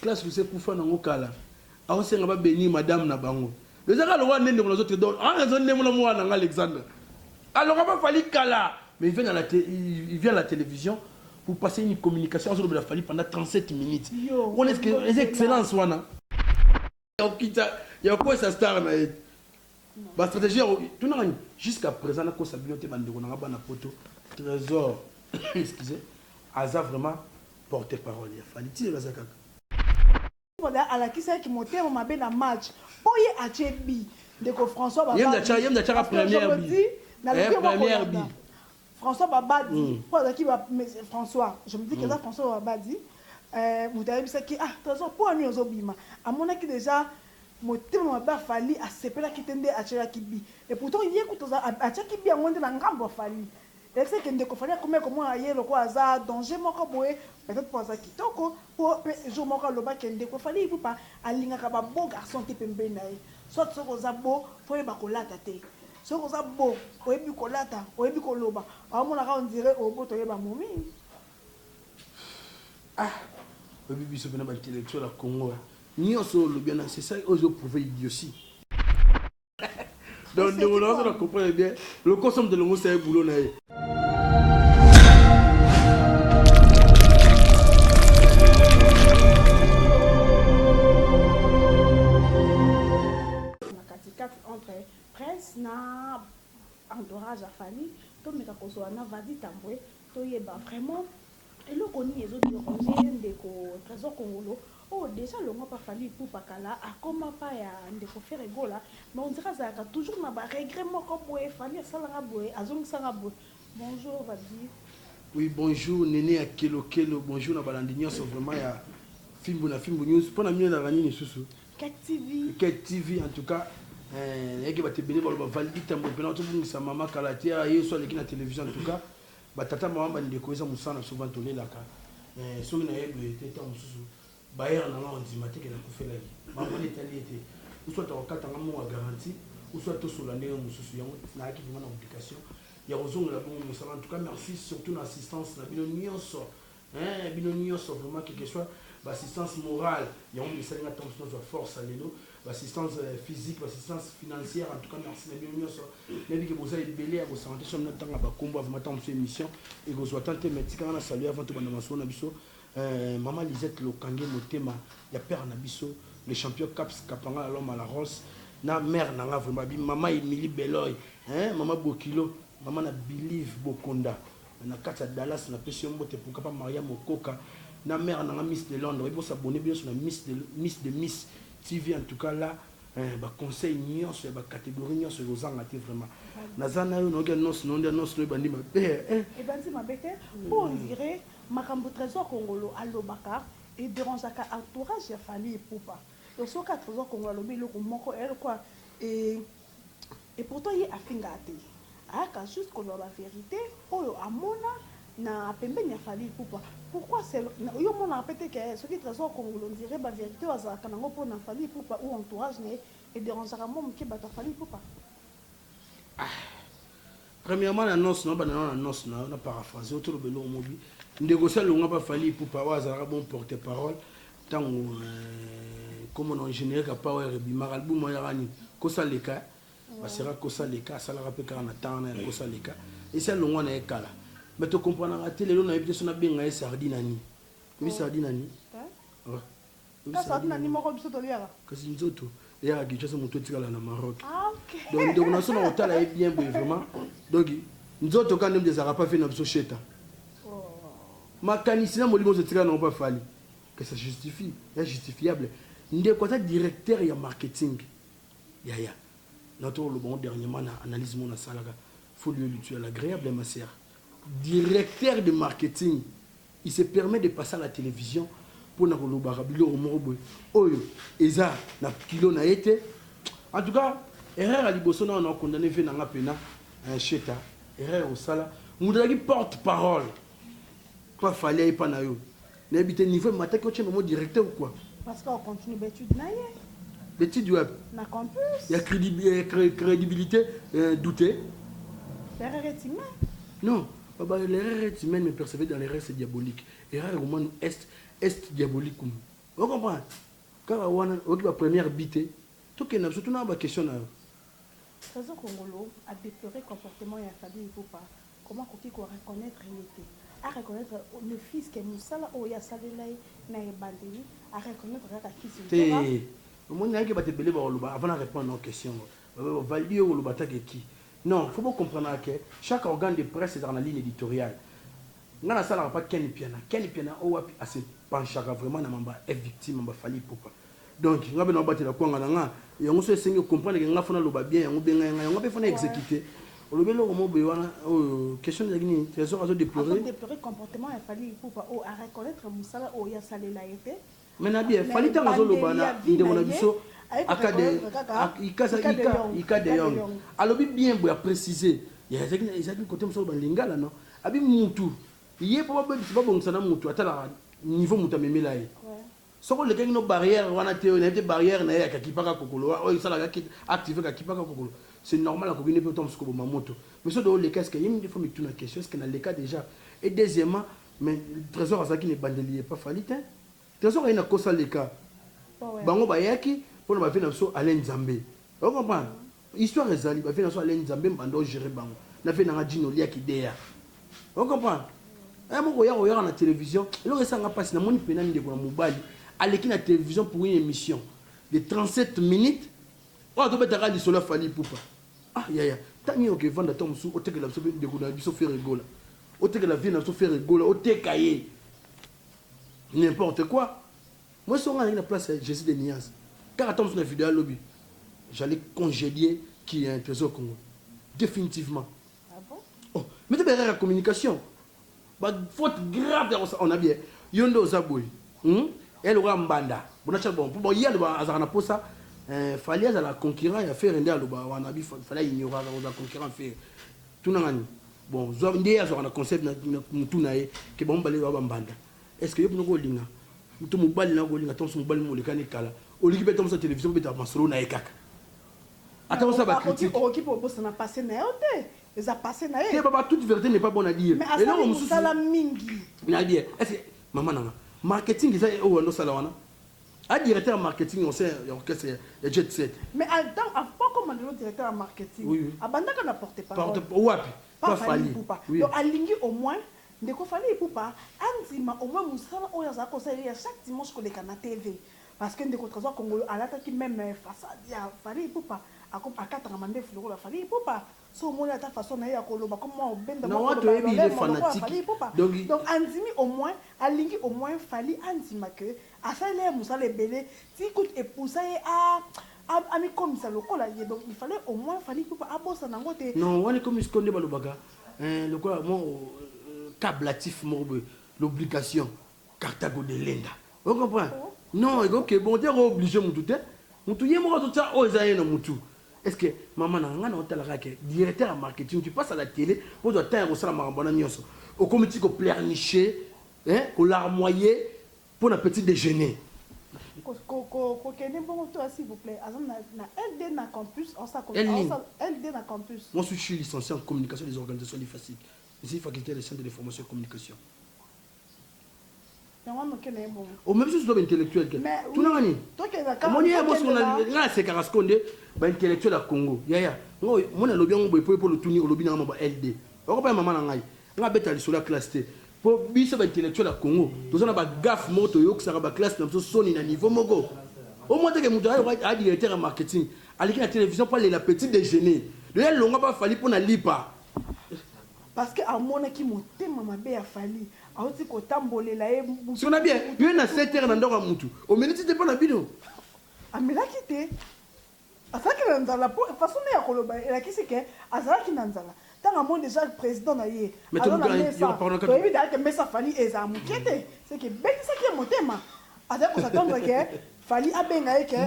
classe lycée Koufa nango kala aho senga ba béni madame na bango les gens le roi nende les autres donc en raison de mon moi Alexandre alors on va falloir kala mais il vient à la télévision pour passer une communication sur le fallu pendant 37 minutes on est que les excellences wana il y a quoi ça star na ba stratégie tout non jusqu'à présent na ko sabinote bandeko na ba na poto trésor excusez Aza vraiment porte-parole il fallait tirer la zakaka à la qui c'est qui montait on m'a bien un match pour y acheter de François Baba yem da chaka première bi François Baba dit pour qui va François je me dis que ça François Baba dit vous avez vu ça qui ah trésor pour nous aux obima à mon avis déjà monter on m'a fallu à sepela qui tendait à acheter qui bi et pourtant il écoute ça acheter qui bi à monter dans ngambo fallu et c'est que ndeko fallait comment ayer le quoi ça danger moko boye peut-être pour ça kitoko pour jour moko loba que ndeko fallait il faut pas alinga ka ba bon garçon te pembe na ye soit soko za bo faut ba kolata te soko za bo oyebi kolata oyebi koloba amona ka on dirait obo to yeba momi ah oyebi biso bena ba intellectuel à Congo ni on so le bien c'est ça ozo prouver idiotie donc on comprend bien le consomme de l'homo c'est un boulot na ye entre presse na entourage à famille to meka kozoa na vadi tambwe to yeba vraiment eloko ni ezo déranger ndeko trésor congolo oh déjà le mois pas fallu pour pakala a comment pas ya ndeko faire egola mais on dirait ça toujours na ba regret moko boye fali salanga boye azong sanga boye bonjour vadi oui bonjour Néné Akelo Kelo bonjour na balandinyo so vraiment ya Fimbo news pour na mieux na ranini susu Ket TV en tout cas yeke ba tebele ba validi tambo pena to bungisa mama kalatia yeso aleki na télévision en tout cas ba tata mama ba ndeko eza musana souvent to lelaka soki na yebe teta mususu ba yer na on dimate ke na kufela yi mama ne tali ete soit to kata ngamo wa garantie ou soit to solane mususu yango na ki vraiment na obligation ya ozonga la bon musala en tout cas merci surtout na assistance na bino nyonso vraiment quelque soit assistance morale il y a un message à notre force à l'élo assistance physique assistance financière en tout cas merci bien mieux ça mais que vous avez belé à vos santé sur notre temps à combat vous m'attendez cette émission et vous souhaitez tenter quand on a salué avant tout dans ma son abisso maman Lisette le kangé motema il y a père nabisso le champion caps capanga à l'homme à la rose na mère na vraiment maman Emily Beloy maman Bokilo maman na believe Bokonda na kata Dallas na pression mbote pour pas Maria Mokoka na mère na Miss de Londres il faut s'abonner bien sur la Miss TV en tout cas là ba conseil nion sur ba catégorie nion sur aux angati vraiment nazana yo noga nos non bandi ma père et bandi ma bête pour dirait makambo trésor congolo alobaka et dérangeaka entourage ya famille poupa et so ka trésor congolo lobi loko moko elle quoi et pourtant il afinga te aka juste qu'on la vérité oyo amona na pembeni ya famille poupa pourquoi c'est yo mona pété que ce qui trésor congolo dirait ba vérité wazaka nango pour na famille poupa ou entourage né et dérangeaka mom ki bata famille poupa premièrement la noce na paraphrase autour de belo mobi négocier le nga pas famille poupa wazaka bon porte-parole tant comme on ingénieur ka power bimar album ya rani ko saleka basera ko saleka sala rapé kana tana ko saleka et c'est le ngwa na ekala mais tu comprends la télé là on a évité son bien à sardinani oui sardinani ça sardinani moko biso to liara kasi nzoto ya gicha so moto tikala na Maroc ah OK donc on a son hôtel est bien vraiment donc nzoto quand même des arabes fait na biso cheta makanisina molimo zo tikala na pas fali que ça justifie est justifiable ndeko ta directeur ya marketing ya notre le bon dernièrement na analyse mon salaka faut lui tuer l'agréable ma sœur directeur de marketing il se permet de passer à la télévision pour na kolobaka bilo morobo oyo eza na kilo na été en tout cas erreur à liboso na on a condamné fait na pena un cheta erreur au sala moudaki porte-parole pas fallait pas na yo na habité niveau matin que tu es directeur ou quoi parce qu'on continue d'études na yé l'étude web na campus il y a crédibilité douter erreur est humaine non l'erreur est humaine mais percevée dans l'erreur c'est diabolique erreur au moins est diabolique Vous comprenez? Quand on a la première bite, tout ce qui est surtout dans la question. Trésor Congolo a déploré le comportement de la famille ou pas. Comment qu'on peut reconnaître l'unité? À reconnaître le fils qui est Moussala ou Yasalelai na Ebandeli, à reconnaître qui c'est. Au moins, il y a des bébés avant de répondre à nos questions. Valider ou le bataille qui? Non, il faut pas comprendre que chaque organe de presse est dans la ligne éditoriale. Nous n'avons pas Ken Piana. Ken Piana, on va se pencher vraiment dans la victime, dans la famille. Donc, nous avons battu la Congo. Et on se sait comprendre que nous avons fait bien, on a fait exécuter. On a question de trésor à déplorer. Déplorer le comportement, il fallait reconnaître Moussala ou Yasalela été. Mais il fallait que nous ayons Ika de Young. Alors, bien préciser. Il y a un côté de Lingala, non? Abi Moutou. Il y a pas bon ça Moutou. À niveau Moutou, mais là. Si on a des barrières, on a des barrières, c'est normal qu'on ait pas de moto. Mais ce que cas, il y a une fois une question, est-ce qu'il y a les cas déjà? Et deuxièmement, mais le trésor à ça qui n'est pas bandelier, pas fallu. Le trésor il a causé les cas. Bango bayaki pour nous faire notre Alain Zambé. Vous comprenez? Histoire est allée, faire notre Alain Zambé, bando gérer bango. Na fait na Dino Lia qui déa. Vous comprenez? Un moment où il y a la télévision, le récent a passé na moni penani de ko na mobali. Allez la télévision pour une émission de 37 minutes. Oh, tu peux te regarder sur la famille pour pas. Ah, ya. T'as mis au que vendre ton sou, au que la sauver de gola, du faire rigoler. Au que la vie n'a pas fait rigoler, au te cahier. N'importe quoi. Moi, si on a la place, Jésus de Nias. Car attends, sur la vidéo à lobby, j'allais congédier qui est un trésor Congo. Définitivement. Ah bon? Oh, mais tu la communication. Bah, faute grave, on a bien. Yondo Zaboui. Elle aura un banda. Bon, hier, à Posa, fallait à la concurrence, il a fait render à l'Oba. Fallait ignorer la concurrence. Tout le monde. Bon, il y a un concept qui est bon, banda. Est-ce que vous avez un tout le monde a un mobile mo le kanikala au lieu de la télévision beta masolo na ekaka attends ça va critique qui pour bosser na passer na yote les a passé na c'est pas toute vérité n'est pas bonne à dire et là on ça la mingi na dire est-ce que maman nana marketing ça au no sala wana a directeur marketing on sait orchestre et jet set mais attends pas comme le directeur marketing abanda qu'on apporte pas wapi pas fali donc alingi au moins de quoi fallait pour pas anzima au moins musala oya za conseiller chaque dimanche ko leka na TV parce que ndeko trésor congolais alataki même façade ya fallait pour pas à quatre mandé fleur la fallait pour pas so mo la ta façon na ya koloba comment benda non to ebi il est fanatique donc anzimi au moins alingi au moins fallait anzima que asale musala belé ti coûte épouser a mi comme ça lokola donc il fallait au moins fallait pour pas abosa nango te non on est comme ce qu'on est balobaka le quoi moi câblatif l'obligation Carthago de Lenda. Vous comprenez? Non, ok, bon, tu es obligé de tout. Tu es mort tout ça, oh, ça y est, est-ce que maman n'a pas directeur marketing, tu passes à la télé, on doit t'aider au salaire au comité qu'on pleurnicher, qu'on larmoyer pour un petit déjeuner. S'il vous plaît, LD na campus, LD na campus. Moi, je suis licencié en communication des organisations FACIC. Ici, faculté de sciences de l'information et communication. Au même chose, c'est intellectuel. Mais tout le monde. C'est Carasconde, intellectuel à Congo. Moi, je suis pour le tourner au lobby dans LD. On va pas maman nangai. On va mettre sur la classe T. Pour biso intellectuel à Congo. Nous avons une gaffe moto yo que ça va classe dans son niveau mogo. Au moins que mon a directeur en marketing. À la télévision pour la petite déjeuner. Le longa pas fallu pour na lipa. Parce que à mon équipe motema mabe a fallu a oti ko tambolela e si on a bien yo na 7h na ndoko mutu au minute de pas na bino amela kité asaki na nzala pour façon ya koloba la kisi ke azalaki na nzala tanga mon déjà le président na ye alors na mesa to évidemment que mesa fali eza mukete c'est que ben ça qui est motema azaki ko s'attendre que fali abenga ke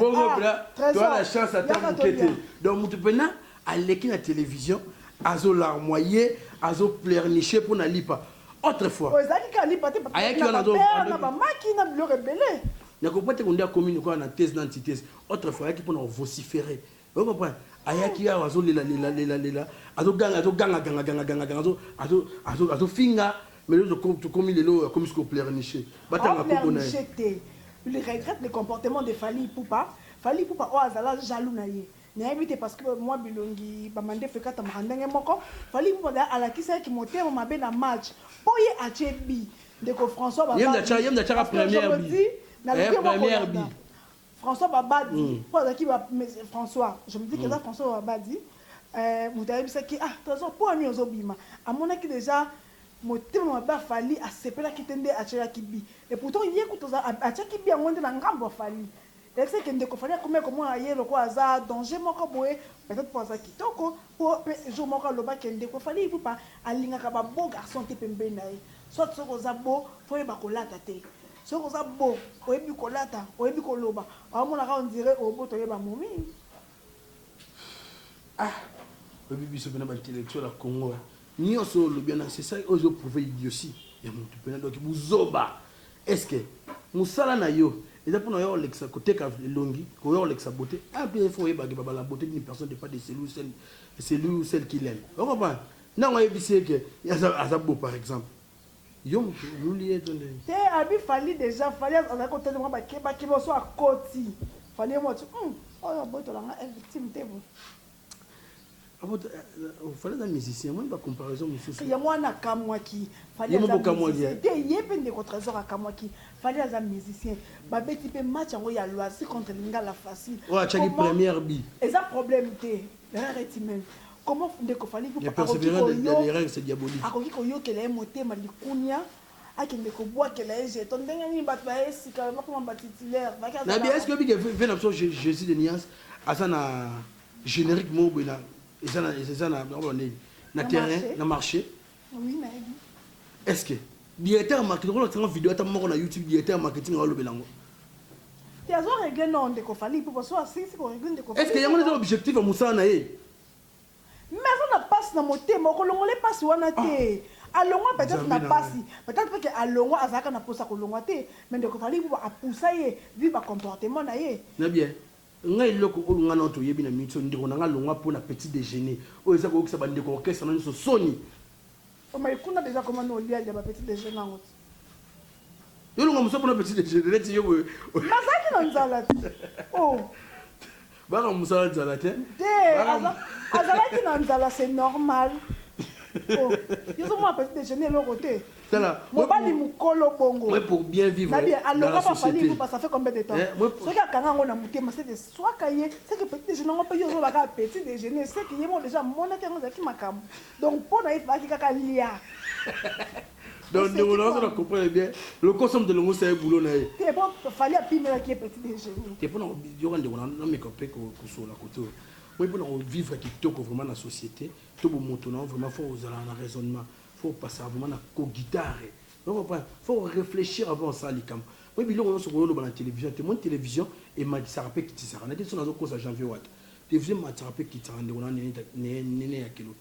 tu as la chance à ta mukete donc mutu pena aleki na télévision azo larmoyer azo pleurnicher pour na lipa autrefois ozaki ka lipa te parce que na ba makina bilo rebelle na ko pete ko ndia commune ko na thèse d'antithèse autrefois yaki pour na vociférer vous comprenez ayaki ya azo lela azo ganga azo finga mais le to comme lelo comme ce ko pleurnicher batanga ko bona il regrette le comportement de Fally Ipupa. Fally Ipupa o azala jaloux na ye. N'invite parce que moi bilongi bamande fekata marandenge moko. Fally Ipupa da alakisa ki motema mabe na match. Poye achebi ndeko François Babadi. Yem da chaka première bi. Première bi. François Babadi. François, je me dis que là François Babadi vous avez dit que ah de toute façon pour nous ozobima. À mon avis déjà motema mabe Fally asepela kitende achela kibi. Et pourtant il y a kutoza achela kibi angonde na ngambo Fally. Et c'est que ndeko Fally comment ayer le quoi za danger moko boye peut-être pour ça kitoko pour jour moko loba ke ndeko Fally Ipupa alingaka ba beau garçon te pembe na ye. Soit soko za beau faut ba kolata te. Soko za beau oyebi kolata oyebi koloba. Amona ka on dirait obo to yeba momi. Ah, le bibi se bena ba intellectuel à Congo. Ni on so le bien c'est ça ozo prouver idiotie. Ya mutu pena donc buzoba. Est-ce que musala na yo et pour nous l'ex côté ka longi ko yo l'ex beauté ah bien il faut y baguer la beauté d'une personne n'est pas de celui ou celle qu'il aime. On comprend? Non on a dit que il y a ça beau par exemple. Yo nous lié donné. Té abi Fally déjà Fally à côté de moi ba ki boso a koti. Fally moi tu oh boto la victime té bon. Il fallait un musicien, moi, il va comparaison, monsieur. Il y a moi, un Kamwaki. Fallait un musicien. Il y a des trésors à Kamwaki. Fallait un musicien. Babé, tu peux match en royal loisir contre l'ingala facile. Ouais, tu as une première bille. Et ça, problème, t'es. Même. Comment fallait que il y a persévérance des règles, c'est diabolique. À quoi qu'il y ait que les motés, ma likunia. À qui ne boit que les jets. Ton dernier bataille, c'est quand même pas titulaire. Est-ce que Jésus de Nias, à ça, générique, mot, et ça na terrain na marché oui mais est-ce que directeur marketing on a vidéo ta moko na YouTube directeur marketing a lobelango tu as réglé non de ko Fally pour soit si ko réglé de ko est-ce que y a un objectif à Moussa na ye mais ça na passe na moté moko longole passe wana té alongo peut-être na passe peut-être que alongo azaka na posa ko longo té mais de ko Fally pour a pousser vu ba comportement na ye na bien ngai loko olunga na to yebi na mitso ndiko na ngalonga pour na petit déjeuner o eza ko kisa bande ko orchestre na so soni o mais kuna déjà comment no lia de ba petit déjeuner na ngoti yo lunga muso pour na petit déjeuner reti yo mazaki na nzala oh ba ka musala nzala te azalaki na nzala c'est normal oh yo so moi petit déjeuner le côté mobali mukolo bongo ouais pour bien vivre dans la société ça fait combien de temps ce qui a kanga ngona mutema c'est de soit kaye c'est que petit déjeuner on peut yo ba ka petit déjeuner c'est que yemo déjà mona te ngozaki makam donc pour na ifaki kaka lia donc nous on comprend bien le consomme de l'homme c'est boulot na te bon Fally a pimé qui petit déjeuner te pour yo rende on me copé ko sur la côté moi pour vivre qui toko vraiment la société to bo montona vraiment faut aux un raisonnement faut passer vraiment na ko guitare donc faut réfléchir avant ça les cam moi biloko on se regarde dans la télévision te mon télévision et m'a dit ça rappelle qui ça na te sur nazo cause janvier wat télévision m'a rappelle qui ça ndeko na nene ya kilo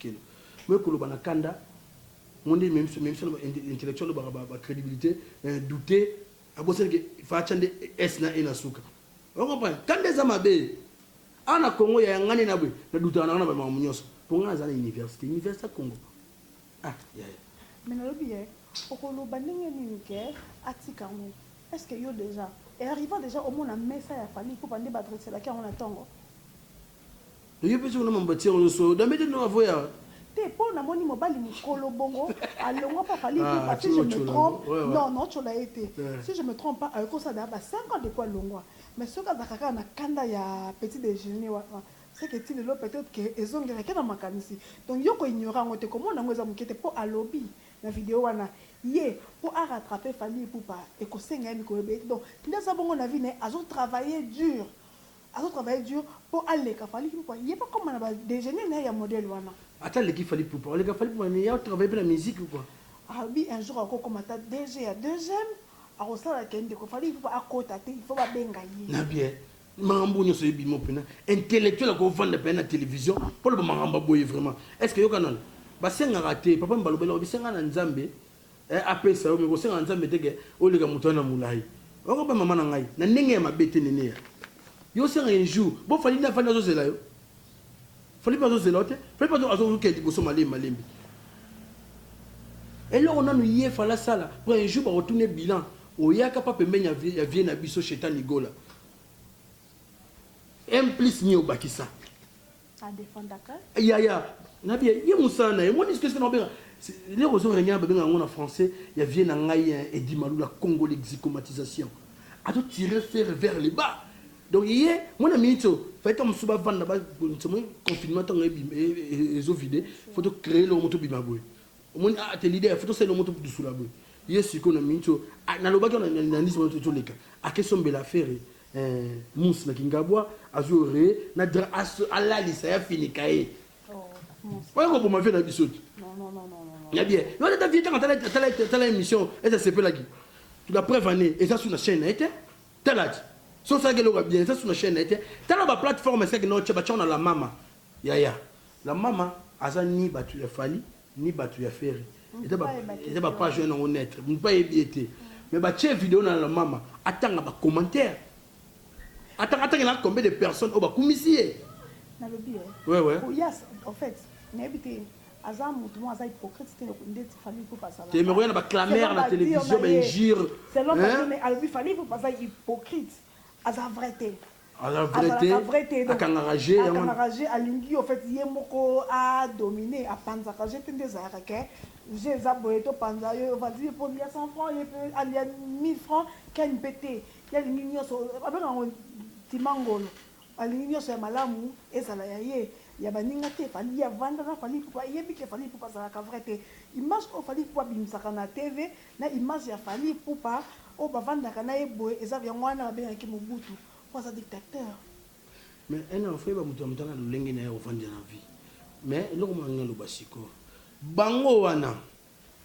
moi ko lobana kanda mon dit même sur intellectuel ba crédibilité douter abosse que fa chande s na ina suka on comprend kanda za mabe ana Congo ya ngani na bwe na douter na ba munyoso pour nga za université Congo. Ah, yeah. Mais le bien, au est-ce que yo déjà et arrivant déjà au moins à messa ya Fally pour pas débattre c'est là qu'on attend. Yo peut sur na mbati on so da mede no avoya. Te pour na moni mobali mukolo bongo alongo pas Fally pour si je me trompe. Non, tu l'as été. Si je me trompe pas, comme ça d'aba 5 ans de quoi longo. Mais ce que zakaka na kanda ya petit déjeuner c'est que tu le peut-être que ils ont gagné dans ma canisi donc yoko ignorant on te comment on a mukete pour à lobby la vidéo wana yé pour rattraper Fally Ipupa et ko senga mi ko be donc ndesa bongo na vie ne azo travailler dur pour aller ka Fally Ipupa yé pas comme on a déjeuner na ya modèle wana attends l'équipe Fally Ipupa les Fally Ipupa mais il a travaillé pour la musique ou quoi ah oui un jour encore comme ta DG à deuxième à rosala kende ko Fally Ipupa à côté il faut pas benga yé na bien Marambo nyo soyebi mo pena intellectuel ko vendre pena télévision pour le maramba boye vraiment est-ce que yo kanal ba senga raté papa mbalobela obi senga na nzambe apesa yo me ko senga nzambe teke o le ka mutana mulai o ko ba mama na ngai na ndenge ya mabete nene ya yo senga un jour bo Fally na fanda zo zela yo Fally pas zo zela te Fally pas zo azo ke di boso malembi et là on a nous yé fala sala pour un jour ba retourner bilan oyaka pa pembeni ya vie na biso Chetan Nigola plus ni obakisa à défendre d'accord ya na bien ye musana et moi dis que c'est non bien les réseaux réunions en français il y a vie na ngai et dit malou la Congo l'exicomatisation a tout tirer faire vers les bas donc hier moi na minito fait comme suba vendre ba confinement tant et zo vide faut créer le moto bimaboy mon atelier il faut c'est le moto du sous la boy hier c'est qu'on a minito na lobaki on a nismo to leka a question bela faire mousse na kingabwa azore na ala lisa ya fini kae ouais ko ma fait na bisot non ya bien yo ta vie ta émission et ça c'est peu là qui tu la preuve année et ça sur la chaîne était talati so ça que le bien ça sur la chaîne était tala ba plateforme c'est que no tchaba on a la mama ya la mama aza ni batu ya fali ni batu ya ferry et ba page non honnête pas ébiété mais ba tchè vidéo na la mama atanga ba commentaire attends il y a combien de personnes au commissaire na le bien ouais yes en fait n'habité azam mutumo aza hypocrite c'était le fallait pour passer tu me regardes ba clamer la télévision ben gire c'est l'homme mais alors il fallait pour passer hypocrite aza vérité donc enragé alingi en fait yemoko a dominé a panza quand j'étais des arrêts j'ai zaboé to panza yo va dire pour 100 francs il peut aller 1000 francs qu'un pété il y a une so avec un timangolo alingi nyonso ya malamu ezala ya ye ya baninga te fali ya vanda na fali pour yebi ke fali pour passer la vrai te image o fali pour bimisaka na TV na image ya fali pour pas o bavanda kana eboye eza bien mwana ba ki Mobutu pour sa dictateur mais en fait ba mutu mutana lulengi na yo vanda na vie mais eloko manga lo basiko bango wana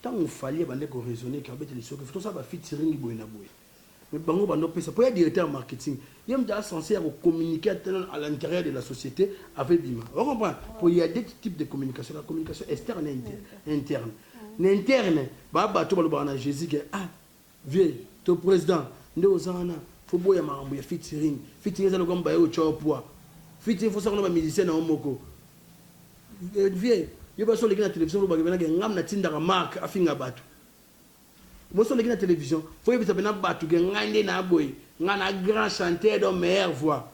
tango fali bande ko raisonner ka bete lisoko faut ça ba featuring boye na boye mais bango bando pesa pour être directeur marketing il est censé communiquer à l'intérieur de la société avec Bima on comprend pour il y a deux types de communication la communication externe et interne l'interne ba to ba na Jésus que vieux ton président ndo zana faut boya marambo ya featuring ça le comme ba yo chopoa featuring faut ça qu'on ba musicien na omoko vieux yo ba so le na télévision lo ba na ngam na tinda ka marque afinga batu moi sur la télévision faut y avoir un bateau que ngande na boy ngana grand chanteur de meilleure voix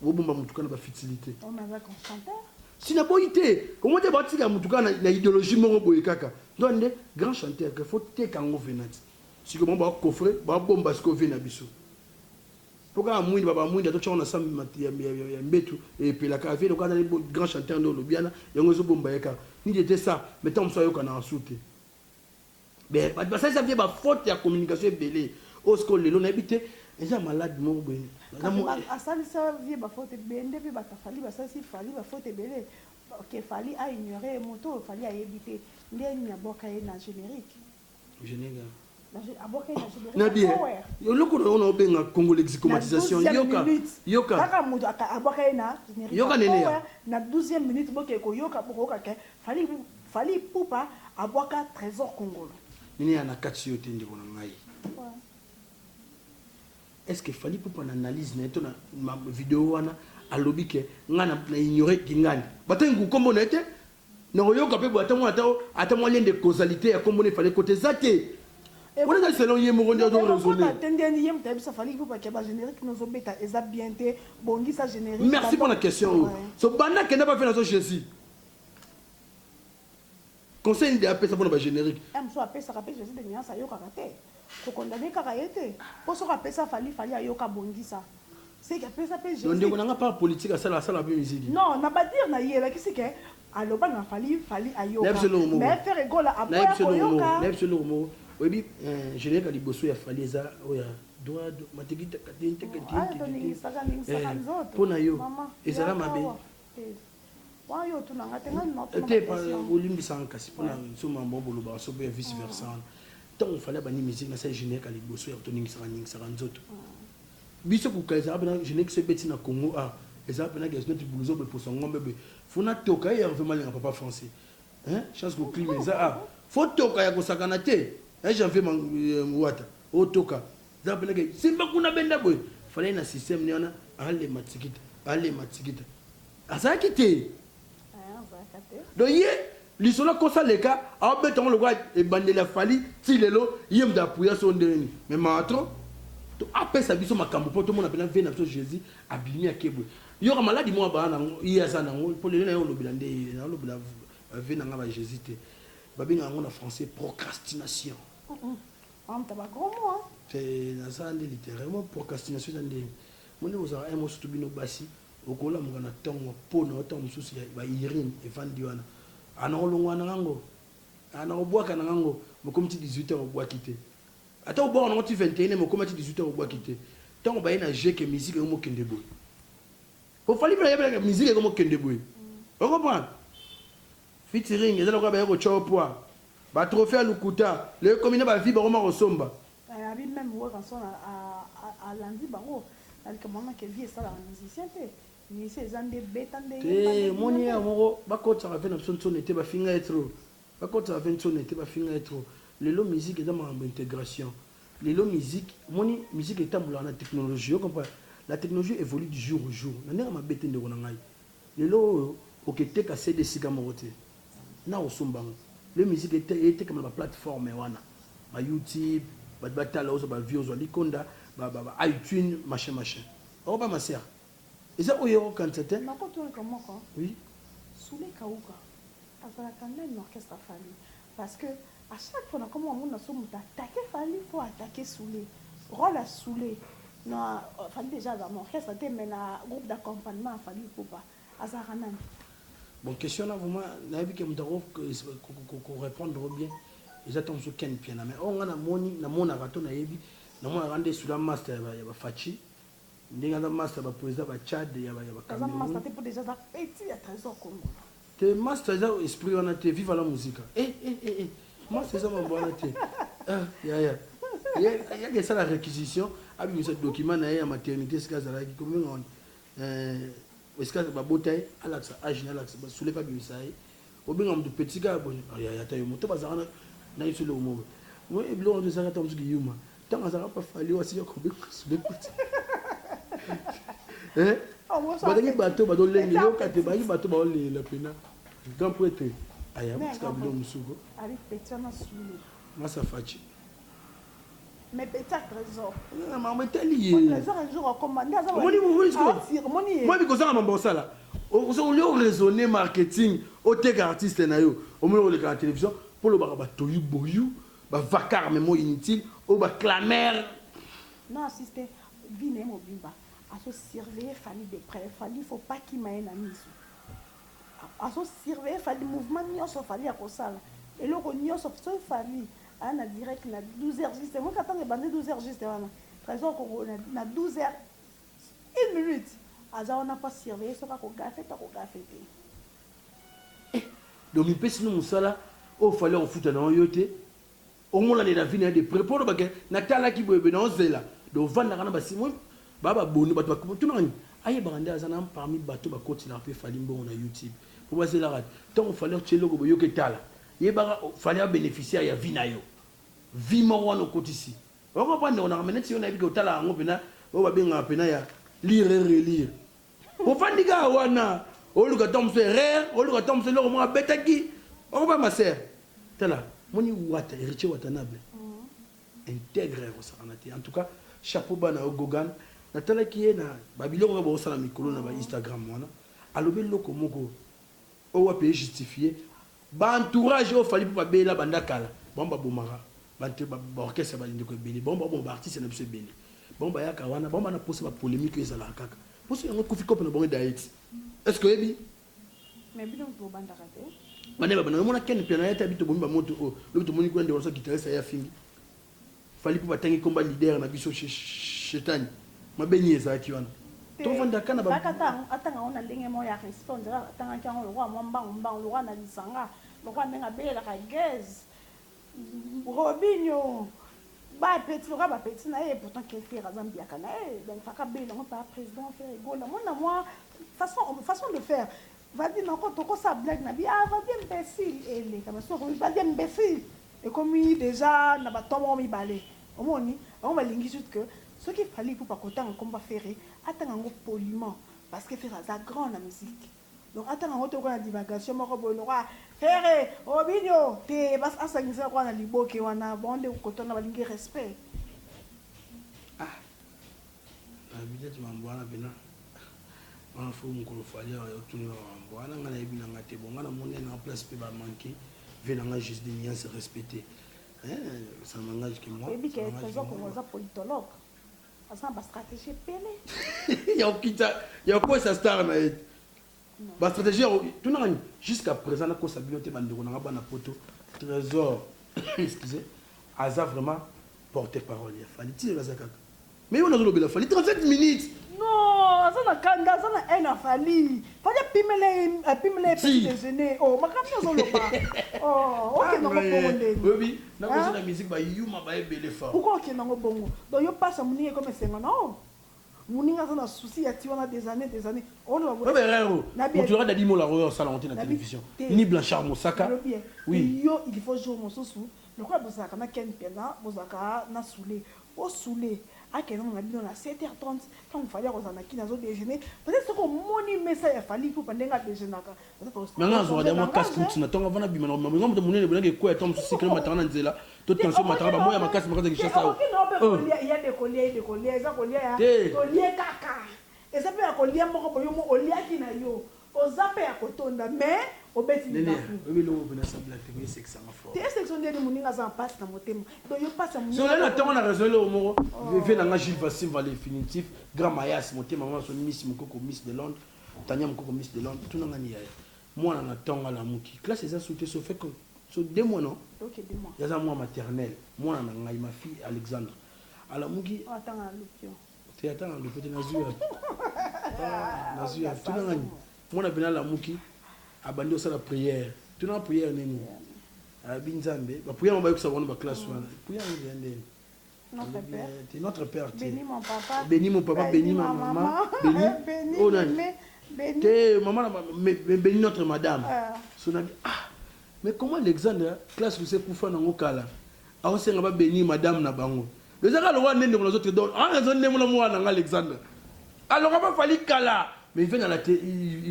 vous bomba mutuka na ba futilité on a un chanteur si na boité comment te batika mutuka na idéologie moko boy kaka donc grand chanteur que faut te kango venati si comment ba coffrer ba bomba ce ko vient na biso pourquoi mwindi baba mwindi to chona sam ya mbetu et puis la cave le grand chanteur no lobiana yango zo bomba yaka ni était ça mais tant so yoka na ensuite mais ça vient de faute de communication belé au scole le n'habité déjà malade mon ben à ça vient de faute bende puis ba fali ba ça si fali ba faute belé OK fali a ignorer moto fali a éviter ndeni ya boka na générique aboka na générique na bien yo loko on a benga Congo l'exicomatisation yoka kaka moto aboka na générique yoka nene ya na 12e minute boke ko yoka boka ke fali poupa aboka trésor congolais nini ana kati yo te ndeko na ngai est-ce que fali pour une analyse na to na vidéo wana alobi ke ngana na ignorer kingani batengu kombo na ete na yoka pe bo ata mo lien de causalité ya kombo ne fallait côté zate on est selon yemo on doit raisonner tendeni yem tabi sa fali pour que ba générique nous obeta eza bien te bongi sa générique merci pour la question so banda ke na pas fait na so Jésus conseil de appeler ça pour le générique so appeler ça rappelle Jésus de nyasa yo karaté ko condamner kaka yete po so appeler ça fali ayoka bongisa c'est qu'appeler ça Jésus donc on n'a pas politique à ça la musique non na pas dire na yela ki sike aloba na fali ayoka mais faire gola après ayoka absolument oui générique à liboso ya fali za oya droit matikita katinte pona yo ezala mabe wayo tunanga tenga note te pa olimbisa kasi pona soma mbombo lo ba so be vice versa tant il fallait bani musique na sa générique à liboso ya toninga sa nzoto biso ku kaisa abana générique se beti na Congo eza pena que notre blouson be pour son ngombe be fona toka ya vraiment le papa français chance ko climat eza faut toka ya ko sakana te janvier wata o toka za pena que simba kuna benda boy fallait na système ni ona ale matikita azaki te donc L'isola kosa leka a beton le roi et bandela fali ti lelo yem da puya son deni mais matro to après ça biso makambo poto mona bena vena so Jésus abimi akebwe yo ka maladi mo ba na iya sana ngo pour le na yo lobila nde na lobila vena nga ba Jésus te babinga ngo na français procrastination on t'a pas gros moi c'est na ça littéralement procrastination ndé moni oza un mot surtout bino basi okola mo na tongo pona otongo mususu ba irine evandi wana ana olongwana ngango ana obwaka nango mokomiti 18h obwa kité ata obwa na 21 mokomiti 18h obwa kité tango ba ina jeke musique mo kende boy ko fali bla yebela musique mo kende boy on comprend featuring ezala ko ba yeko chopwa ba trophée lukuta le commune ba vie ba roma resomba abi même wo quand son à lundi bango avec comment que vie ça la musicien ni ces ande betande te moni ya moko bakota ka fena sonso nete ba finga etro bakota ka fena sonso nete ba finga etro lelo musique est en intégration lelo musique moni musique est en la technologie vous comprenez la technologie évolue du jour au jour na ndenge mabete ndeko na ngai lelo okete ka CD sika mokote na osombango le musique était comme la plateforme wana ba YouTube ba batala ozo ba views likonda ba iTunes machin oh ba ma sœur et ça oyo quand c'était na ko to comment quoi oui soule kauka azala quand même orchestre fali parce que à chaque fois comme on a somme attaquer fali faut attaquer soule rôle à soule non fali déjà dans mon orchestre mais na groupe d'accompagnement fali faut pas azara nan bon question là vraiment na bi ke mutako ko répondre bien ils attendent ce ken piano mais on a moni na mona rato na yebi na mona rande sur la master ya ba fachi ndinga na master ba président ba Tchad ya ba Cameroun master te pour déjà ça petit à trésor Congo te master za esprit on a te vive la musique moi c'est ça mon bon te ya que ça la réquisition abi ce document na ya maternité ce cas là qui comme on est-ce que ba botay alaxa age na alaxa ba soulève pas bisaï obinga mtu petit gars bon ya tayo moto bazana na iso le moment moi et blanc de ça tant que yuma tant ça pas fallu aussi ko be soulève petit badaki bato badolenge yo kate baki bato baolela pena grand prêtre aya mutika bilo musuko ari petana soule masa fachi mais petit trésor maman teli trésor un jour commandé ça moi biko ça mambo sala o le raisonner marketing o teka artiste na yo o mo le ka télévision pour le bato yu boyu ba vacar mais mo inutile o ba clamer non assister vine mo bimba à se surveiller fallait de près fallait faut pas qu'il m'aille na mise à se surveiller fallait mouvement nyonso fallait à kosala et le nyonso so fallait ana direct na 12h juste moi quand on est bandé 12h juste wana trésor ko na 12h 1 minute aza on n'a pas surveillé so ka ko gafé te donc mi pesi no musala o fallait on futa na yote au moins la vie na de près pour ba ke na tala ki bobe na ozela do vanda kana ba simo baba boni bato bakutunani aye barande azana parmi bato bakoti la pe fali mbongo na YouTube pour voir la radio tant fallait tchelo ko boyoke tala ye ba fallait bénéficier ya vie na yo vie mo wana kotisi on comprend on a ramené si on a vu que tala ngo pena o ba benga pena ya lire o fandiga wana o luka tom se rare o luka tom se lo mo betaki on va ma sœur tala moni wata héritier watanable intègre au saranate en tout cas chapeau bana o gogan natala ki na babiloko ba osala mikolo na ba Instagram wana alobe loko moko o wa pe justifier ba entourage o fali pa bela banda kala bomba bomara bante ba orchestre ba ndiko beli bomba bomba artiste na biso beli bomba ya kawana bomba na poser ba polémique ezala kaka poser yango kofi kope na bongo daït est-ce que ebi mais bino to banda kate bane ba na mona ken piano ya tabito bomba moto o lo to moni ko ndelo so guitariste ya fingi fali pa tangi komba leader na biso chetani mabenyi ezaki wana tovanda kana ba atanga ona ndenge mo ya respondre atanga kyango lo kwa mbango lo na lisanga lo kwa ndenga bela ka gaz Robinho ba petit lo ba petit na et pourtant qu'il fait Zambia kana ben faka bela mo pas président faire gola moi façon de faire va dire non quand on ça blague na bien va dire imbécile et les comme ça va dire imbécile et comme déjà na ba tomo mi balé au moni on va lingi juste que ce qu'il fallait pour pas côté en combat ferré attendre poliment parce que faire ça grand la musique donc attendre en retour la divagation mo robo le roi frère obinyo te bas asangisa kwa na liboke wana bonde kotona balingi respect habite tumambwana pena on faut mon fali autour mbwana ngana ibina ngate bonga na monde na place pe ba manquer venanga juste des nuances respecter ça m'engage que moi et puis que trésor qu'on va politologue ça ba stratégie pele ya quoi ça star na et ba stratégie tout na jusqu'à présent na ko sabilote bandeko na bana poto trésor excusez aza vraiment porte-parole ya fali ti la zakaka mais on a le fali 37 minutes non ça na kanda ça na un fali fali pimele petit déjeuner oh makambi ozoloba oh OK na ko bongo oui na ko na musique ba yuma ba ebele fa pourquoi OK na ko bongo donc yo passe muninga comme senga non muninga ça na souci ya ti wana des années on va voir rero tu auras dadi mo la royo sala on na télévision ni Blanchard Mosaka oui yo il faut jouer mon sousou le quoi bozaka na ken pena bozaka na soulé au soulé à quel moment on a 7h30 quand il fallait qu'on a qui dans déjeuner peut-être ce qu'on moni message il fallait pour pendant déjeuner mais on a zoa moi casque tu n'attends avant bima non mais on monene bonne quoi tom secret matin na nzela to tension matin ba moya makasi makasi ki chasa il y a des colliers ça collier ya collier kaka et ça peut ya collier moko boyo mo olia ki na yo ozape ya kotonda mais obeti ni bafu oui le obena sabla te oui c'est que ça m'a fort te section de muninga za passe na motema donc yo passe muninga so là na temps on a résolu au moro ve na Gilles Vassim va définitif grand mayas motema maman son miss mokoko miss de Londres Tania mokoko miss de Londres tout na ngani ya moi na temps la muki classe ça sauté so fait comme so 2 mois non OK 2 mois ya za moi maternelle moi na ngai ma fille Alexandre ala muki attends à l'option te attends le petit nazua nazua tout na ngani moi na bina la muki abandi osala prière tout na prière nini binzambe ba prière on va yoksa ba classe wana prière ndende notre père bénis mon papa bénis ma maman bénis oh non bénis maman bénis notre madame sona mais comment Alexandre classe vous pour faire nango kala a osenga ba bénis madame na bango déjà ka lo wana ndenge na autres donc en raison ndenge na mwana Alexandre alors on va falloir kala mais il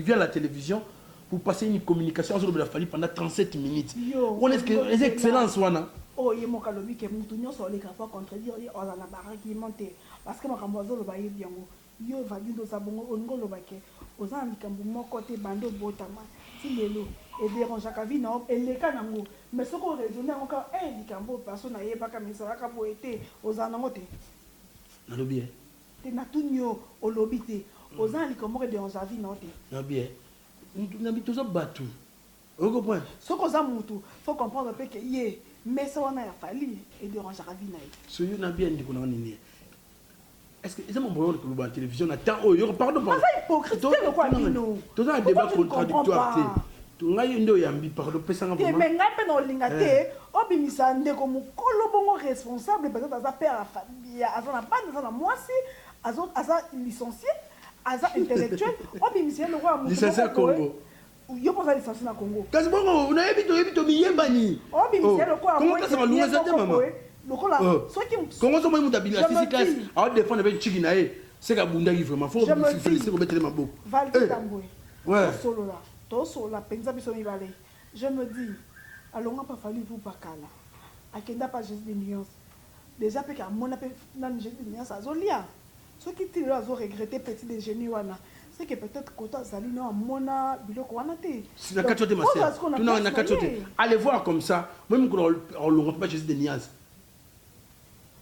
vient à la télévision pour passer une communication sur le Fali pendant 37 minutes. On est que excellence wana. Oh il mo kalobi ke mutu nyoso le ka pas contredire on a la baraki monter parce que makambo zo lo ba yebi yango yo va dindo sa bongo ongo lo ba ke oza mikambo moko te bando botama ti lelo et dérange ka vie na eleka nango mais ce qu'on raisonner encore mikambo personne na yeba ka misala ka poete oza nango te na lobi te na tunyo olobi te oza likambo de on sa vie na te na bien na bitoza batu on comprend ce qu'on a mutu faut comprendre que yé mais ça on a fallu et dérange ka vie na so yo na bien ndiko na nini est-ce que ils ont mon que la télévision attend oh yo pardon pas ça hypocrite c'est quoi bino tout un débat contradictoire te to ngai ndo yambi pardon pesanga vraiment mais ngai pe no linga te obimisa ndeko mukolo bongo responsable peut-être aza père à famille aza na bande aza na mwasi aza licencié aza intellectuel obimisa no kwa mutu licencié à Congo yo posa licencié na Congo kasi bongo na yebi to miyemba ni obimisa no kwa comment ça va lunga ça te maman lokola soki comment ça moi mutabila sisi classe a défendre ben chiki na e c'est ka bundaki vraiment faut féliciter ko betele maboko Valdi Tamboué ouais solo là to solo la penza biso mibale je me dis alonga pas fallu vous bakala akenda pas juste des nuances déjà pe ka mona pe nan juste des nuances azolia soki ti lo azo regretter petit déjeuner wana c'est que peut-être kota zali no mona biloko wana te si na katote ma sœur tu na katote allez voir comme ça même qu'on longa pas juste des nuances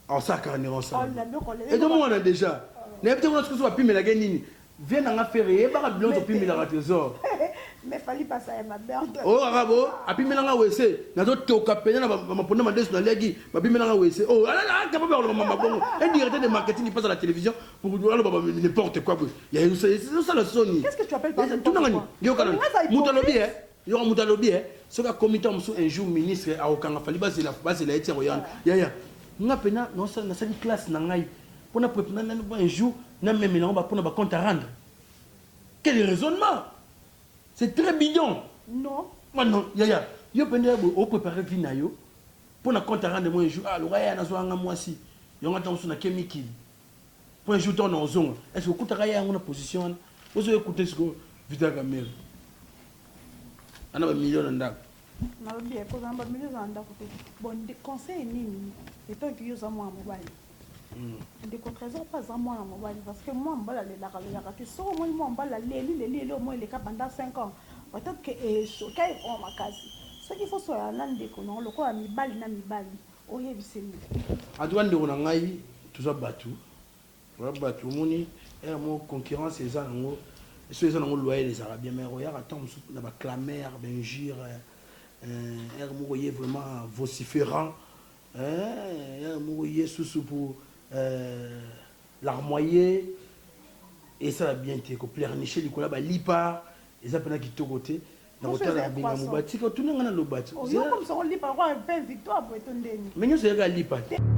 en ça carnet ensemble et donc on a déjà n'importe quoi ce que soit pime la gagne viens dans affaire et ba bilon to pime la trésor mais fallait pas ça ma bande oh arabo a pime la wese na to toka penya na ba pona ma desu na legi ba pime la wese oh ala capable de mama bongo un directeur de marketing qui passe à la télévision pour dire n'importe quoi il y a ça la soni qu'est-ce que tu appelles pas tout nangani yo kana mutalobi yo mutalobi ce que comité un jour ministre a okanga fallait base la eti ya nga pena non ça na sa classe na ngai pour préparer un jour na même na ba pour ba compte à rendre quel raisonnement c'est très bidon non non ya yo pena au préparer vie na yo pour na compte à rendre un jour ah le gars na zo nga mwasi yo nga tanso na chemical pour un jour ton ozonga est-ce que kutaka ya ngona position ozo écouter ce que vita kamera ana ba million ndako nalobi ekozala bamili ozala ndako te bon conseil nini etanki yo oza mwana mobali ndeko trésor mpe aza mwana mobali parce que mwana mobali alelaka te soki omoni mwana mobali aleli omo eleka pendant 5 ans peut-être ke echoka ekoma makasi soki ifo soya na ndeko nango lokola mibali na mibali oyebiseli aduka ndeko na ngai toza bato omoni ere mo concurrence eza nango so eza nango loyel ezalaka bien mais oyaka ntango mosusu na baclamere bainjure ere moko ye vraiment vociférant ere moko ye susu pour larmoyer esala bien te koplerniche likolo ya balipa eza mpena kitoko te na kotala ya benga mobatika otunanga na loba te oyokomisa kolipa kwa mpe victoire po eto ndeni me nyonso eyaka lipa te